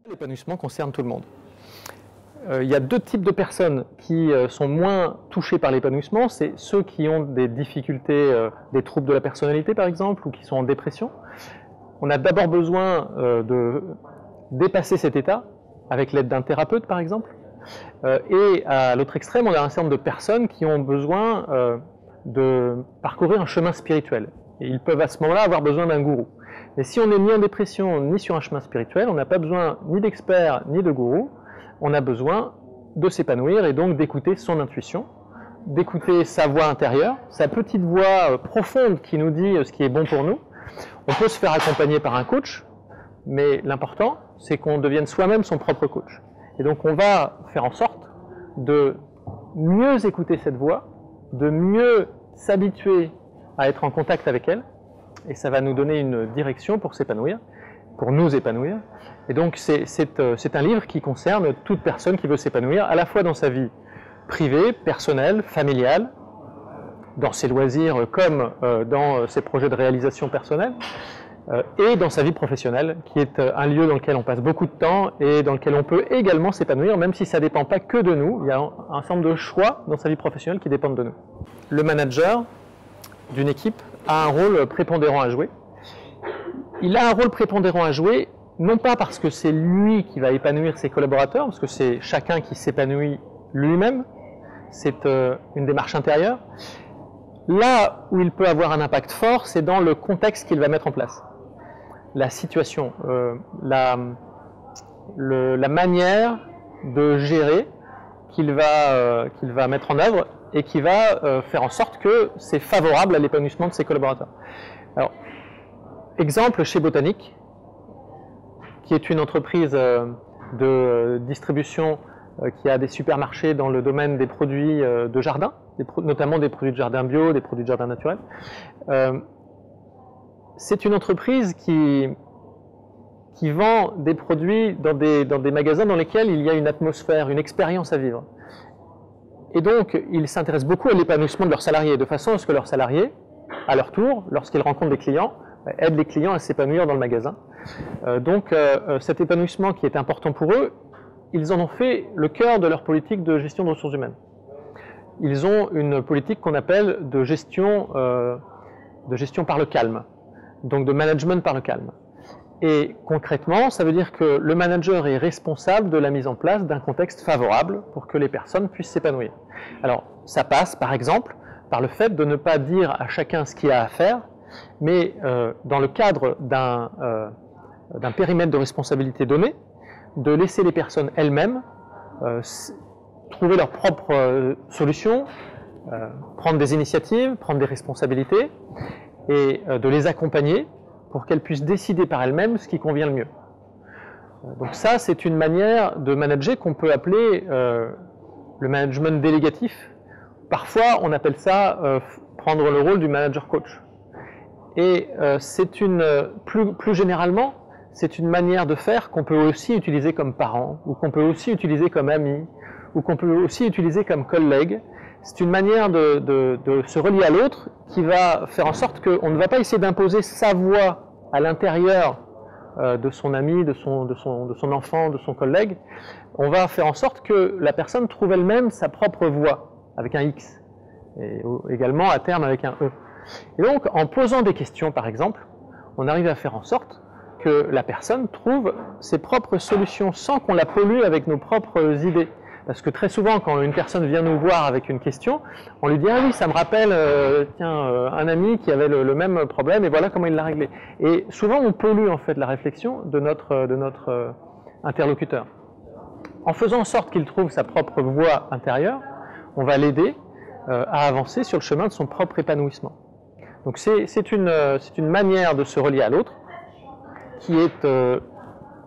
L'épanouissement concerne tout le monde. Il y a deux types de personnes qui sont moins touchées par l'épanouissement. C'est ceux qui ont des difficultés, des troubles de la personnalité par exemple, ou qui sont en dépression. On a d'abord besoin de dépasser cet état avec l'aide d'un thérapeute par exemple. Et à l'autre extrême, on a un certain nombre de personnes qui ont besoin de parcourir un chemin spirituel. Et ils peuvent à ce moment-là avoir besoin d'un gourou. Mais si on n'est ni en dépression, ni sur un chemin spirituel, on n'a pas besoin ni d'expert, ni de gourou. On a besoin de s'épanouir et donc d'écouter son intuition, d'écouter sa voix intérieure, sa petite voix profonde qui nous dit ce qui est bon pour nous. On peut se faire accompagner par un coach, mais l'important, c'est qu'on devienne soi-même son propre coach. Et donc on va faire en sorte de mieux écouter cette voix, de mieux s'habituer à être en contact avec elle, et ça va nous donner une direction pour s'épanouir, pour nous épanouir. Et donc c'est un livre qui concerne toute personne qui veut s'épanouir, à la fois dans sa vie privée, personnelle, familiale, dans ses loisirs comme dans ses projets de réalisation personnelle, et dans sa vie professionnelle, qui est un lieu dans lequel on passe beaucoup de temps et dans lequel on peut également s'épanouir, même si ça ne dépend pas que de nous. Il y a un certain nombre de choix dans sa vie professionnelle qui dépendent de nous. Le manager d'une équipe a un rôle prépondérant à jouer. Il a un rôle prépondérant à jouer, non pas parce que c'est lui qui va épanouir ses collaborateurs, parce que c'est chacun qui s'épanouit lui-même, c'est une démarche intérieure. Là où il peut avoir un impact fort, c'est dans le contexte qu'il va mettre en place. La situation, la manière de gérer qu'il va mettre en œuvre et qui va faire en sorte que c'est favorable à l'épanouissement de ses collaborateurs. Alors, exemple chez Botanique, qui est une entreprise de distribution qui a des supermarchés dans le domaine des produits de jardin, notamment des produits de jardin bio, des produits de jardin naturel. C'est une entreprise qui vend des produits dans des magasins dans lesquels il y a une atmosphère, une expérience à vivre. Et donc, ils s'intéressent beaucoup à l'épanouissement de leurs salariés, de façon à ce que leurs salariés, à leur tour, lorsqu'ils rencontrent des clients, aident les clients à s'épanouir dans le magasin. Donc, cet épanouissement qui est important pour eux, ils en ont fait le cœur de leur politique de gestion de ressources humaines. Ils ont une politique qu'on appelle de gestion par le calme, donc de management par le calme. Et concrètement, ça veut dire que le manager est responsable de la mise en place d'un contexte favorable pour que les personnes puissent s'épanouir. Alors, ça passe, par exemple, par le fait de ne pas dire à chacun ce qu'il a à faire, mais dans le cadre d'un périmètre de responsabilité donné, de laisser les personnes elles-mêmes trouver leurs propres solutions, prendre des initiatives, prendre des responsabilités, et de les accompagner pour qu'elles puissent décider par elles-mêmes ce qui convient le mieux. Donc ça, c'est une manière de manager qu'on peut appeler le management délégatif. Parfois, on appelle ça prendre le rôle du manager coach. Et plus généralement, c'est une manière de faire qu'on peut aussi utiliser comme parent, ou qu'on peut aussi utiliser comme ami, ou qu'on peut aussi utiliser comme collègue. C'est une manière de se relier à l'autre qui va faire en sorte qu'on ne va pas essayer d'imposer sa voix à l'intérieur de son ami, de son enfant, de son collègue. On va faire en sorte que la personne trouve elle-même sa propre voix, avec un X, et également à terme avec un E. Et donc, en posant des questions, par exemple, on arrive à faire en sorte que la personne trouve ses propres solutions sans qu'on la pollue avec nos propres idées. Parce que très souvent, quand une personne vient nous voir avec une question, on lui dit « Ah oui, ça me rappelle un ami qui avait le même problème et voilà comment il l'a réglé. » Et souvent, on pollue en fait la réflexion de notre interlocuteur. En faisant en sorte qu'il trouve sa propre voie intérieure, on va l'aider à avancer sur le chemin de son propre épanouissement. Donc c'est une manière de se relier à l'autre qui est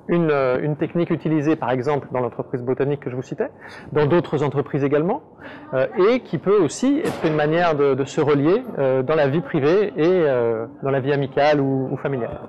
une technique utilisée par exemple dans l'entreprise Botanique que je vous citais, dans d'autres entreprises également, et qui peut aussi être une manière de se relier dans la vie privée et dans la vie amicale ou familiale.